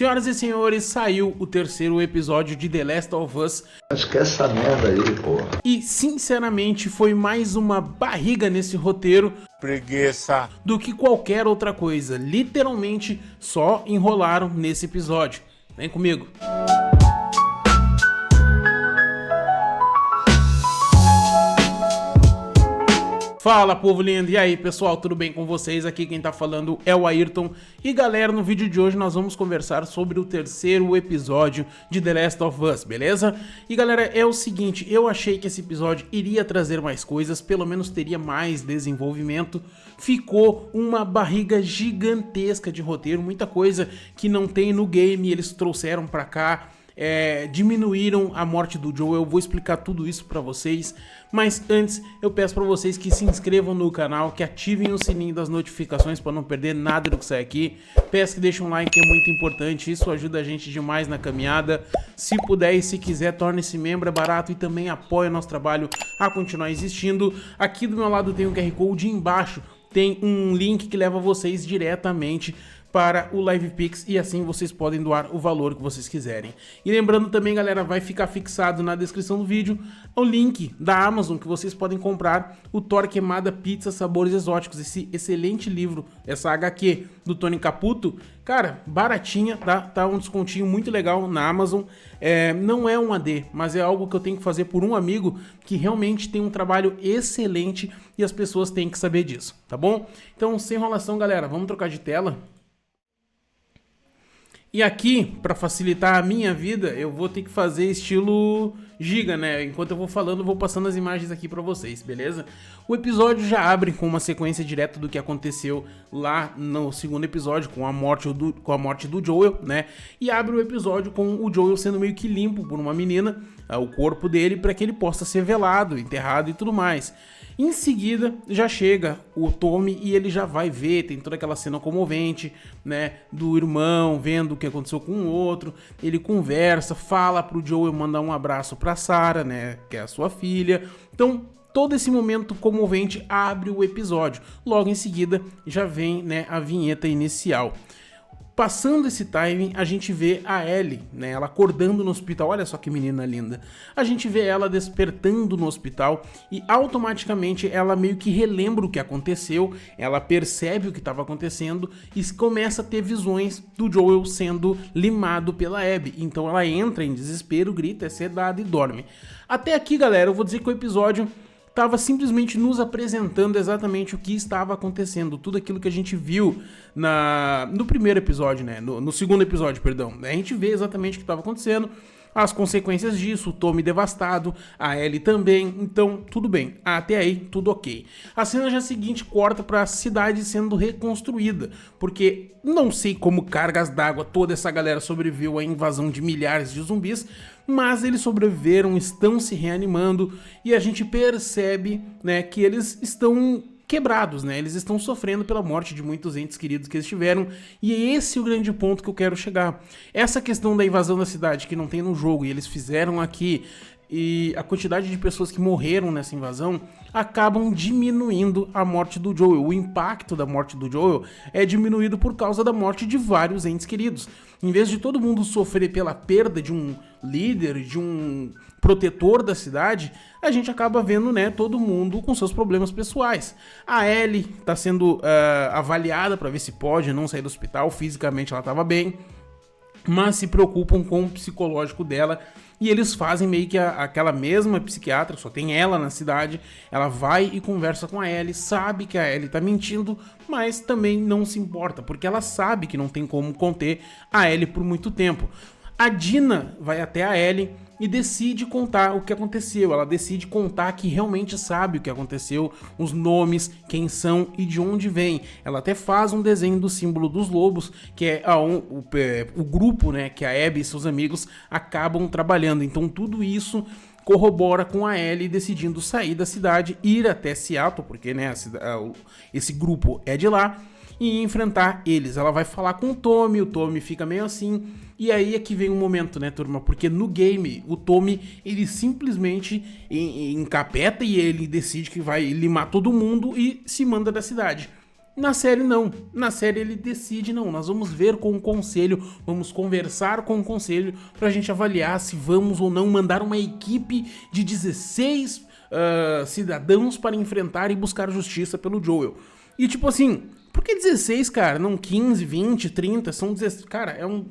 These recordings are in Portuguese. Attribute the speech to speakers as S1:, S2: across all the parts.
S1: Senhoras e senhores, saiu o terceiro episódio de The Last of Us.
S2: Acho que essa merda aí, porra.
S1: E, sinceramente, foi mais uma barriga nesse roteiro.
S3: Preguiça.
S1: Do que qualquer outra coisa. Literalmente, só enrolaram nesse episódio. Vem comigo. Fala, povo lindo, e aí pessoal, tudo bem com vocês? Aqui quem tá falando é o Ayrton. E galera, no vídeo de hoje nós vamos conversar sobre o terceiro episódio de The Last of Us, beleza? E galera, é o seguinte, eu achei que esse episódio iria trazer mais coisas, pelo menos teria mais desenvolvimento. Ficou uma barriga gigantesca de roteiro, muita coisa que não tem no game, eles trouxeram pra cá. Diminuíram a morte do Joel, eu vou explicar tudo isso pra vocês, mas antes eu peço pra vocês que se inscrevam no canal, que ativem o sininho das notificações pra não perder nada do que sai aqui. Peço que deixem um like, que é muito importante, isso ajuda a gente demais na caminhada. Se puder e se quiser, torne-se membro, é barato e também apoia o nosso trabalho a continuar existindo. Aqui do meu lado tem um QR Code, embaixo tem um link que leva vocês diretamente para o LivePix e assim vocês podem doar o valor que vocês quiserem. E lembrando também, galera, vai ficar fixado na descrição do vídeo o link da Amazon que vocês podem comprar o Thor Queimada Pizza Sabores Exóticos, esse excelente livro, essa HQ do Tony Caputo. Cara, baratinha, tá um descontinho muito legal na Amazon. Não é um AD, mas é algo que eu tenho que fazer por um amigo que realmente tem um trabalho excelente e as pessoas têm que saber disso, tá bom? Então, sem enrolação, galera, vamos trocar de tela. E aqui, para facilitar a minha vida, eu vou ter que fazer estilo giga, né? Enquanto eu vou falando, eu vou passando as imagens aqui para vocês, beleza? O episódio já abre com uma sequência direta do que aconteceu lá no segundo episódio, com a morte do Joel, né? E abre o episódio com o Joel sendo meio que limpo por uma menina, o corpo dele, para que ele possa ser velado, enterrado e tudo mais. Em seguida, já chega o Tommy e ele já vai ver, tem toda aquela cena comovente, né, do irmão vendo o que aconteceu com o outro. Ele conversa, fala pro Joel mandar um abraço pra Sarah, né, que é a sua filha. Então, todo esse momento comovente abre o episódio. Logo em seguida, já vem, né, a vinheta inicial. Passando esse timing, a gente vê a Ellie, né, ela acordando no hospital. Olha só que menina linda. A gente vê ela despertando no hospital e automaticamente ela meio que relembra o que aconteceu, ela percebe o que estava acontecendo e começa a ter visões do Joel sendo limado pela Abby. Então ela entra em desespero, grita, é sedada e dorme. Até aqui, galera, eu vou dizer que o episódio estava simplesmente nos apresentando exatamente o que estava acontecendo, tudo aquilo que a gente viu no primeiro episódio, né? No segundo episódio, perdão. A gente vê exatamente o que estava acontecendo, as consequências disso, o Tommy devastado, a Ellie também, então tudo bem, até aí tudo ok. A cena já seguinte corta para a cidade sendo reconstruída, porque não sei como cargas d'água toda essa galera sobreviveu à invasão de milhares de zumbis, mas eles sobreviveram, estão se reanimando e a gente percebe, né, que eles estão quebrados, né? Eles estão sofrendo pela morte de muitos entes queridos que eles tiveram, e é esse o grande ponto que eu quero chegar. Essa questão da invasão da cidade que não tem no jogo e eles fizeram aqui, e a quantidade de pessoas que morreram nessa invasão acabam diminuindo a morte do Joel. O impacto da morte do Joel é diminuído por causa da morte de vários entes queridos. Em vez de todo mundo sofrer pela perda de um líder, de um protetor da cidade, a gente acaba vendo, né, todo mundo com seus problemas pessoais. A Ellie está sendo avaliada para ver se pode não sair do hospital, fisicamente ela estava bem, mas se preocupam com o psicológico dela. E eles fazem meio que aquela mesma psiquiatra, só tem ela na cidade, ela vai e conversa com a Ellie, sabe que a Ellie tá mentindo, mas também não se importa, porque ela sabe que não tem como conter a Ellie por muito tempo. A Dina vai até a Ellie e decide contar o que aconteceu. Ela decide contar que realmente sabe o que aconteceu, os nomes, quem são e de onde vem. Ela até faz um desenho do símbolo dos lobos, que é o grupo, né, que a Abby e seus amigos acabam trabalhando. Então tudo isso corrobora com a Ellie decidindo sair da cidade, ir até Seattle, porque, né, esse grupo é de lá, e enfrentar eles. Ela vai falar com o Tommy fica meio assim, e aí é que vem um momento, né, turma, porque no game o Tommy, ele simplesmente encapeta e ele decide que vai limar todo mundo e se manda da cidade. Na série não, na série ele decide não, nós vamos ver com o conselho, vamos conversar com o conselho pra gente avaliar se vamos ou não mandar uma equipe de 16 cidadãos para enfrentar e buscar justiça pelo Joel. E tipo assim, por que 16, cara? Não 15, 20, 30, são 16, cara, é um...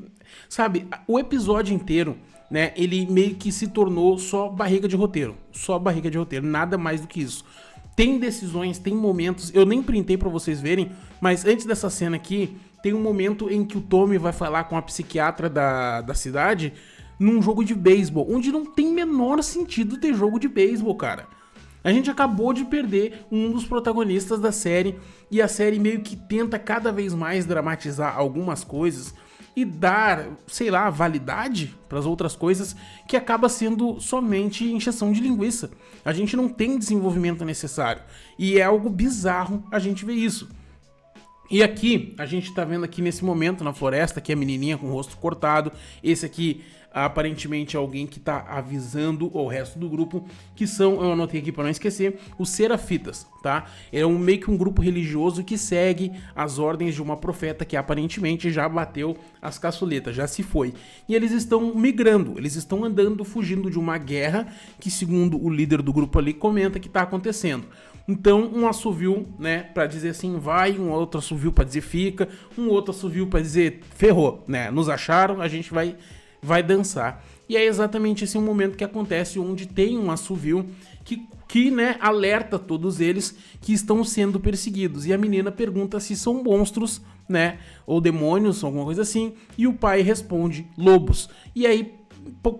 S1: Sabe, o episódio inteiro, né, ele meio que se tornou só barriga de roteiro, nada mais do que isso. Tem decisões, tem momentos, eu nem printei pra vocês verem, mas antes dessa cena aqui, tem um momento em que o Tommy vai falar com a psiquiatra da cidade num jogo de beisebol, onde não tem menor sentido ter jogo de beisebol, cara. A gente acabou de perder um dos protagonistas da série, e a série meio que tenta cada vez mais dramatizar algumas coisas e dar, sei lá, validade para as outras coisas, que acaba sendo somente encheção de linguiça. A gente não tem desenvolvimento necessário, e é algo bizarro a gente ver isso. E aqui, a gente tá vendo aqui nesse momento na floresta, que é a menininha com o rosto cortado. Esse aqui, aparentemente, é alguém que tá avisando o resto do grupo, que são, eu anotei aqui pra não esquecer, os Serafitas, tá? É meio que um grupo religioso que segue as ordens de uma profeta que aparentemente já bateu as caçuletas, já se foi. E eles estão migrando, eles estão andando, fugindo de uma guerra que, segundo o líder do grupo ali, comenta que tá acontecendo. Então, um assovio, né, pra dizer assim, vai, um outro assovio pra dizer fica, um outro assovio pra dizer ferrou, né, nos acharam, a gente vai dançar. E é exatamente esse momento que acontece, onde tem um assovio que né, alerta todos eles que estão sendo perseguidos. E a menina pergunta se são monstros, né, ou demônios, alguma coisa assim, e o pai responde, lobos. E aí,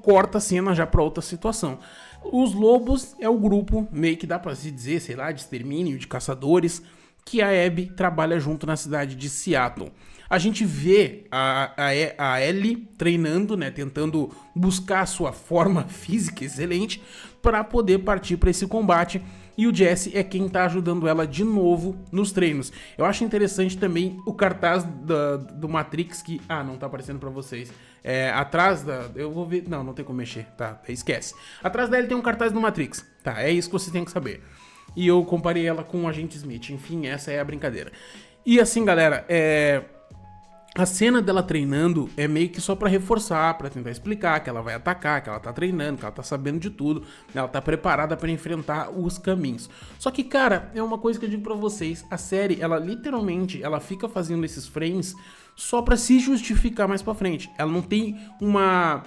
S1: corta a cena já pra outra situação. Os lobos é o grupo, meio que dá pra se dizer, sei lá, de extermínio, de caçadores, que a Abby trabalha junto na cidade de Seattle. A gente vê a Ellie treinando, né, tentando buscar a sua forma física excelente para poder partir para esse combate. E o Jesse é quem tá ajudando ela de novo nos treinos. Eu acho interessante também o cartaz do Matrix que... Ah, não tá aparecendo pra vocês. Atrás da... Eu vou ver... Não tem como mexer, tá? Esquece. Atrás dela tem um cartaz do Matrix. Tá, é isso que você tem que saber. E eu comparei ela com o Agente Smith. Enfim, essa é a brincadeira. E assim, galera, a cena dela treinando é meio que só pra reforçar, pra tentar explicar que ela vai atacar, que ela tá treinando, que ela tá sabendo de tudo, ela tá preparada pra enfrentar os caminhos. Só que, cara, é uma coisa que eu digo pra vocês, a série, ela literalmente, ela fica fazendo esses frames só pra se justificar mais pra frente. Ela não tem uma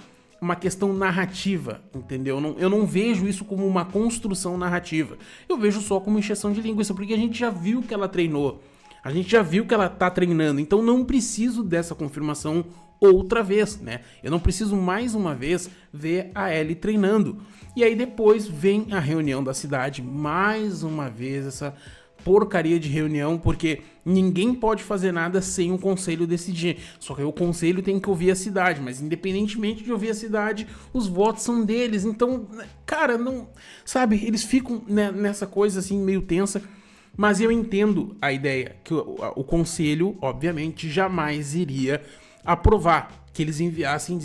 S1: questão narrativa, entendeu? Eu não vejo isso como uma construção narrativa. Eu vejo só como encheção de linguiça, porque a gente já viu que ela treinou. A gente já viu que ela tá treinando, então não preciso dessa confirmação outra vez, né? Eu não preciso mais uma vez ver a Ellie treinando. E aí depois vem a reunião da cidade, mais uma vez essa porcaria de reunião, porque ninguém pode fazer nada sem o conselho decidir. Só que aí o conselho tem que ouvir a cidade, mas independentemente de ouvir a cidade, os votos são deles. Então, cara, não... Sabe, eles ficam nessa coisa assim meio tensa. Mas eu entendo a ideia que o conselho, obviamente, jamais iria aprovar que eles enviassem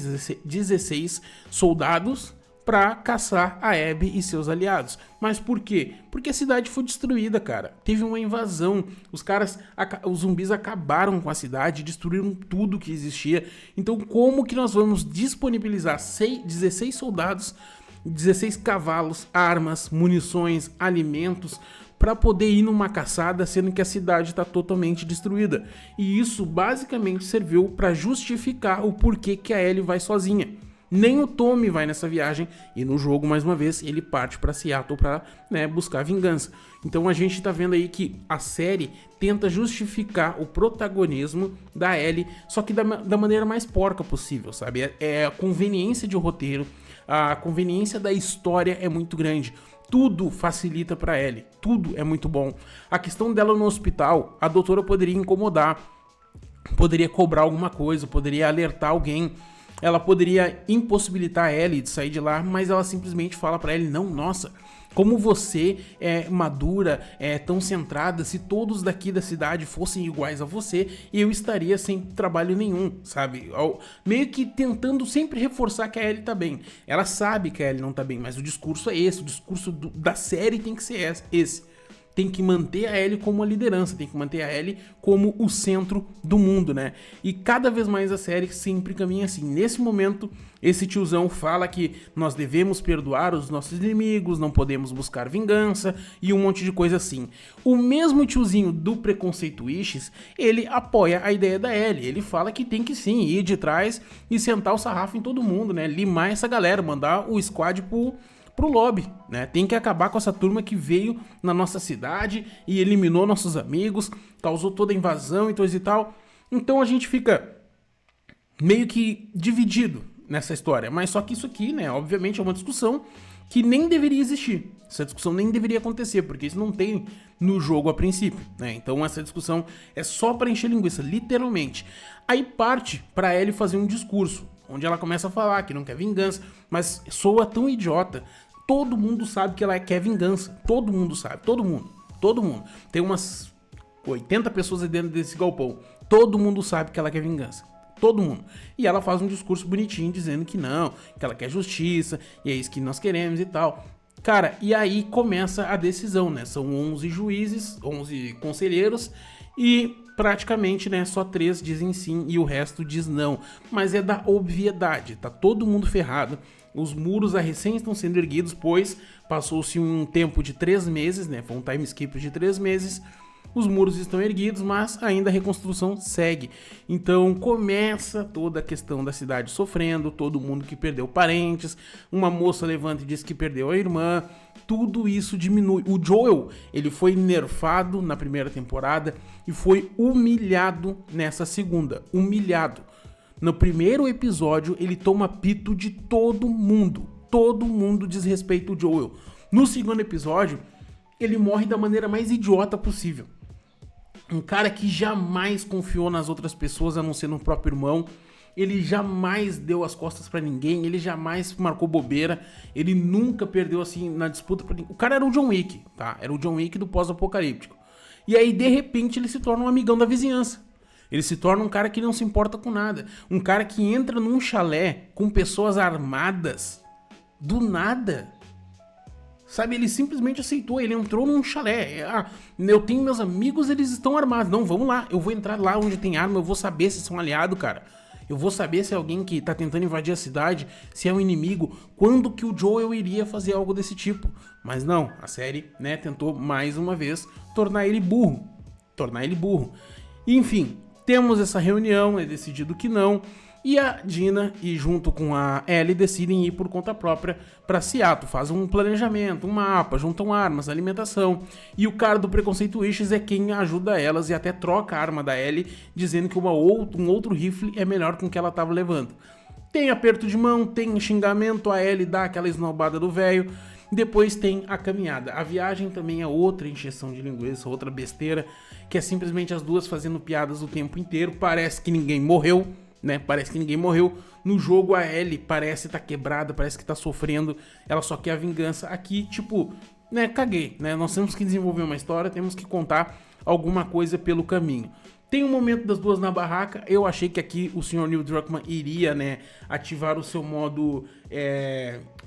S1: 16 soldados para caçar a Abby e seus aliados. Mas por quê? Porque a cidade foi destruída, cara. Teve uma invasão. Os zumbis acabaram com a cidade, destruíram tudo que existia. Então como que nós vamos disponibilizar 16 soldados, 16 cavalos, armas, munições, alimentos para poder ir numa caçada, sendo que a cidade está totalmente destruída? E isso basicamente serviu para justificar o porquê que a Ellie vai sozinha. Nem o Tommy vai nessa viagem, e no jogo, mais uma vez, ele parte para Seattle para buscar vingança. Então a gente tá vendo aí que a série tenta justificar o protagonismo da Ellie, só que da maneira mais porca possível, sabe? É a conveniência de roteiro, a conveniência da história é muito grande. Tudo facilita pra Ellie, tudo é muito bom. A questão dela no hospital, a doutora poderia incomodar, poderia cobrar alguma coisa, poderia alertar alguém, ela poderia impossibilitar a Ellie de sair de lá, mas ela simplesmente fala pra Ellie, não, nossa, como você é madura, é tão centrada, se todos daqui da cidade fossem iguais a você, eu estaria sem trabalho nenhum, sabe? Meio que tentando sempre reforçar que a Ellie tá bem. Ela sabe que a Ellie não tá bem, mas o discurso é esse, o discurso da série tem que ser esse. tem que manter a Ellie como a liderança, tem que manter a Ellie como o centro do mundo, né? E cada vez mais a série sempre caminha assim. Nesse momento, esse tiozão fala que nós devemos perdoar os nossos inimigos, não podemos buscar vingança e um monte de coisa assim. O mesmo tiozinho do Preconceito Wishes, ele apoia a ideia da Ellie. Ele fala que tem que sim ir de trás e sentar o sarrafo em todo mundo, né? Limar essa galera, mandar o squad pro lobby, né? Tem que acabar com essa turma que veio na nossa cidade e eliminou nossos amigos, causou toda a invasão e coisa e tal. Então a gente fica meio que dividido nessa história. Mas só que isso aqui, né, obviamente é uma discussão que nem deveria existir. Essa discussão nem deveria acontecer, porque isso não tem no jogo a princípio, né? Então essa discussão é só para encher linguiça, literalmente. Aí parte pra Ellie fazer um discurso, onde ela começa a falar que não quer vingança, mas soa tão idiota. Todo mundo sabe que ela quer vingança. Todo mundo sabe. Todo mundo. Tem umas 80 pessoas aí dentro desse galpão. Todo mundo sabe que ela quer vingança. Todo mundo. E ela faz um discurso bonitinho dizendo que não, que ela quer justiça, e é isso que nós queremos e tal. Cara, e aí começa a decisão, né? São 11 juízes, 11 conselheiros, e praticamente, né, só 3 dizem sim e o resto diz não. Mas é da obviedade, tá todo mundo ferrado. Os muros a recém estão sendo erguidos, pois passou-se um tempo de 3 meses, né? Foi um time skip de 3 meses. Os muros estão erguidos, mas ainda a reconstrução segue. Então começa toda a questão da cidade sofrendo, todo mundo que perdeu parentes, uma moça levanta e diz que perdeu a irmã, tudo isso diminui. O Joel, ele foi nerfado na primeira temporada e foi humilhado nessa segunda, humilhado. No primeiro episódio, ele toma pito de todo mundo. Todo mundo desrespeita o Joel. No segundo episódio, ele morre da maneira mais idiota possível. Um cara que jamais confiou nas outras pessoas, a não ser no próprio irmão. Ele jamais deu as costas pra ninguém. Ele jamais marcou bobeira. Ele nunca perdeu, assim, na disputa pra ninguém. O cara era o John Wick, tá? Era o John Wick do pós-apocalíptico. E aí, de repente, ele se torna um amigão da vizinhança. Ele se torna um cara que não se importa com nada. Um cara que entra num chalé com pessoas armadas do nada. Sabe, ele simplesmente aceitou, ele entrou num chalé. Eu tenho meus amigos, eles estão armados. Não, vamos lá, eu vou entrar lá onde tem arma, eu vou saber se são aliados, cara. Eu vou saber se é alguém que tá tentando invadir a cidade, se é um inimigo. Quando que o Joel iria fazer algo desse tipo? Mas não, a série, né, tentou mais uma vez tornar ele burro. Enfim, temos essa reunião, é decidido que não. E a Dina, e junto com a Ellie, decidem ir por conta própria para Seattle. Fazem um planejamento, um mapa, juntam armas, alimentação. E o cara do Preconceito Wishes é quem ajuda elas e até troca a arma da Ellie, dizendo que um outro rifle é melhor que o que ela estava levando. Tem aperto de mão, tem xingamento, a Ellie dá aquela esnobada do velho. Depois tem a caminhada. A viagem também é outra encheção de linguiça, outra besteira, que é simplesmente as duas fazendo piadas o tempo inteiro. Parece que ninguém morreu. Né? Parece que ninguém morreu. No jogo a Ellie parece estar quebrada, parece que tá sofrendo, ela só quer a vingança. Aqui, tipo, né, caguei, né? Nós temos que desenvolver uma história, temos que contar alguma coisa pelo caminho. Tem um momento das duas na barraca, eu achei que aqui o Sr. Neil Druckmann iria, né, ativar o seu modo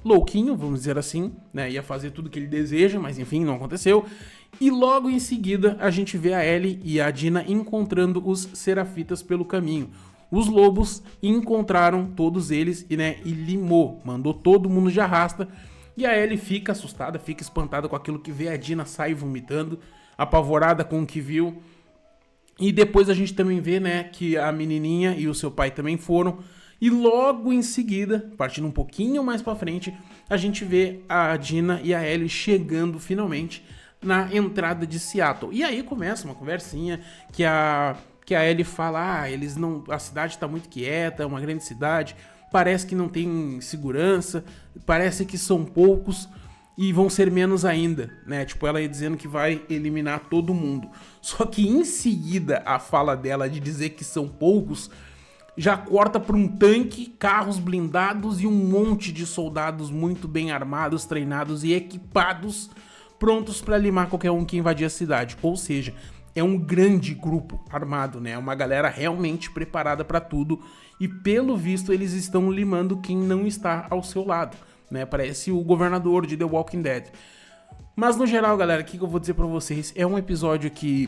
S1: louquinho, vamos dizer assim, né? Ia fazer tudo que ele deseja, mas enfim, não aconteceu. E logo em seguida a gente vê a Ellie e a Dina encontrando os Serafitas pelo caminho. Os lobos encontraram todos eles e limou, mandou todo mundo de arrasta. E a Ellie fica assustada, fica espantada com aquilo que vê, a Dina sai vomitando, apavorada com o que viu. E depois a gente também vê, né, que a menininha e o seu pai também foram. E logo em seguida, partindo um pouquinho mais pra frente, a gente vê a Dina e a Ellie chegando finalmente na entrada de Seattle. E aí começa uma conversinha que a Ellie fala, a cidade tá muito quieta, é uma grande cidade, parece que não tem segurança, parece que são poucos e vão ser menos ainda, né? Tipo, ela ia dizendo que vai eliminar todo mundo. Só que em seguida a fala dela de dizer que são poucos já corta para um tanque, carros blindados e um monte de soldados muito bem armados, treinados e equipados, prontos para limar qualquer um que invadir a cidade. Ou seja, é um grande grupo armado, né? É uma galera realmente preparada para tudo e pelo visto eles estão limando quem não está ao seu lado, né? Parece o governador de The Walking Dead. Mas no geral, galera, o que eu vou dizer pra vocês? É um episódio que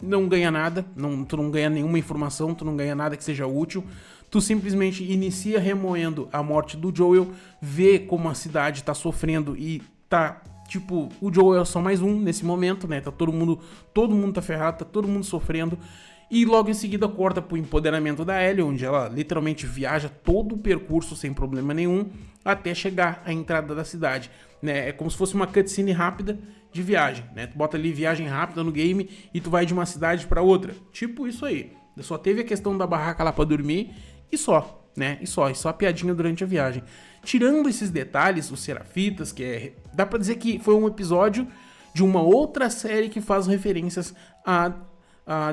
S1: não ganha nada, tu não ganha nenhuma informação, tu não ganha nada que seja útil. Tu simplesmente inicia remoendo a morte do Joel, vê como a cidade tá sofrendo e tá, tipo, o Joel é só mais um nesse momento, né? Tá todo mundo tá ferrado, tá todo mundo sofrendo. E logo em seguida corta pro empoderamento da Ellie, onde ela literalmente viaja todo o percurso sem problema nenhum até chegar à entrada da cidade, né? É como se fosse uma cutscene rápida de viagem, né? Tu bota ali viagem rápida no game e tu vai de uma cidade pra outra. Tipo isso aí. Só teve a questão da barraca lá pra dormir e só, né? E só a piadinha durante a viagem. Tirando esses detalhes, os Serafitas, dá pra dizer que foi um episódio de uma outra série que faz referências a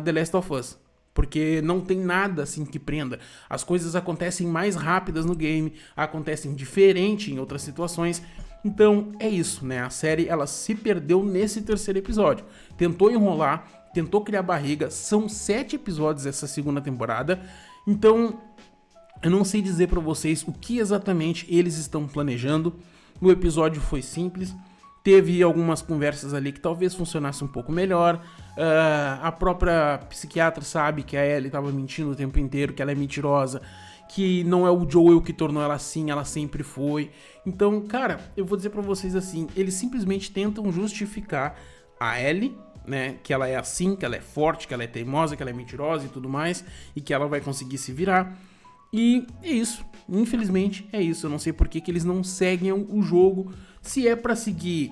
S1: The Last of Us, porque não tem nada assim que prenda. As coisas acontecem mais rápidas no game, acontecem diferente em outras situações. Então é isso, né? A série ela se perdeu nesse terceiro episódio. Tentou enrolar, tentou criar barriga. São 7 episódios essa segunda temporada. Então eu não sei dizer pra vocês o que exatamente eles estão planejando. O episódio foi simples. Teve algumas conversas ali que talvez funcionasse um pouco melhor. A própria psiquiatra sabe que a Ellie estava mentindo o tempo inteiro, que ela é mentirosa, que não é o Joel que tornou ela assim, ela sempre foi. Então, cara, eu vou dizer pra vocês assim, eles simplesmente tentam justificar a Ellie, né, que ela é assim, que ela é forte, que ela é teimosa, que ela é mentirosa e tudo mais, e que ela vai conseguir se virar. E é isso, infelizmente é isso. Eu não sei por que eles não seguem o jogo. Se é pra seguir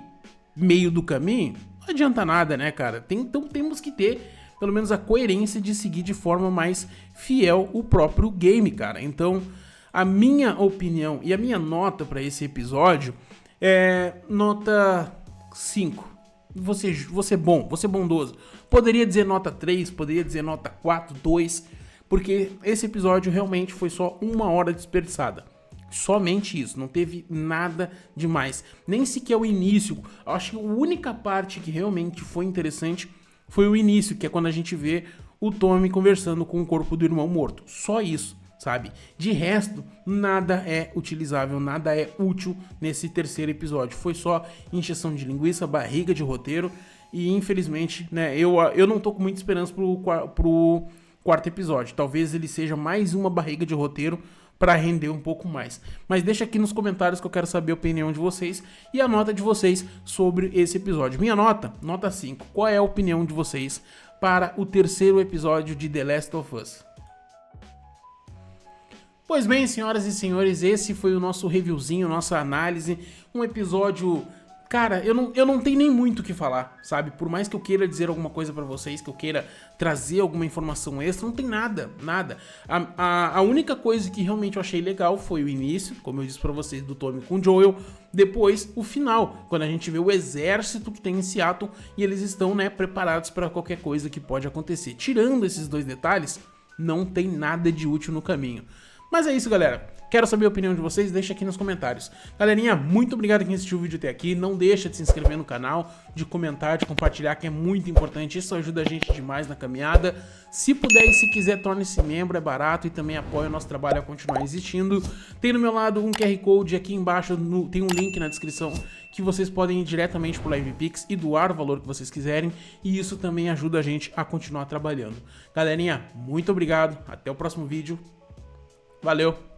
S1: meio do caminho, não adianta nada, né, cara? Então temos que ter pelo menos a coerência de seguir de forma mais fiel o próprio game, cara. Então a minha opinião e a minha nota pra esse episódio é nota 5. Você bom, você bondoso. Poderia dizer nota 3, poderia dizer nota 4, 2, porque esse episódio realmente foi só 1 hora desperdiçada. Somente isso, não teve nada demais. Nem sequer o início. Acho que a única parte que realmente foi interessante foi o início, que é quando a gente vê o Tommy conversando com o corpo do irmão morto. Só isso, sabe? De resto, nada é utilizável, nada é útil nesse terceiro episódio. Foi só encheção de linguiça, barriga de roteiro. E infelizmente, né, eu não tô com muita esperança pro quarto episódio. Talvez ele seja mais uma barriga de roteiro para render um pouco mais. Mas deixa aqui nos comentários que eu quero saber a opinião de vocês e a nota de vocês sobre esse episódio. Minha nota 5. Qual é a opinião de vocês para o terceiro episódio de The Last of Us? Pois bem, senhoras e senhores, esse foi o nosso reviewzinho, nossa análise. Um episódio... Cara, eu não tenho nem muito o que falar, sabe? Por mais que eu queira dizer alguma coisa pra vocês, que eu queira trazer alguma informação extra, não tem nada. A única coisa que realmente eu achei legal foi o início, como eu disse pra vocês, do Tommy com o Joel. Depois, o final, quando a gente vê o exército que tem em Seattle e eles estão, né, preparados pra qualquer coisa que pode acontecer. Tirando esses 2 detalhes, não tem nada de útil no caminho. Mas é isso, galera. Quero saber a opinião de vocês, deixa aqui nos comentários. Galerinha, muito obrigado quem assistiu o vídeo até aqui. Não deixa de se inscrever no canal, de comentar, de compartilhar, que é muito importante. Isso ajuda a gente demais na caminhada. Se puder e se quiser, torne-se membro, é barato e também apoia o nosso trabalho a continuar existindo. Tem no meu lado um QR Code aqui embaixo, tem um link na descrição que vocês podem ir diretamente pro LivePix e doar o valor que vocês quiserem. E isso também ajuda a gente a continuar trabalhando. Galerinha, muito obrigado. Até o próximo vídeo. Valeu!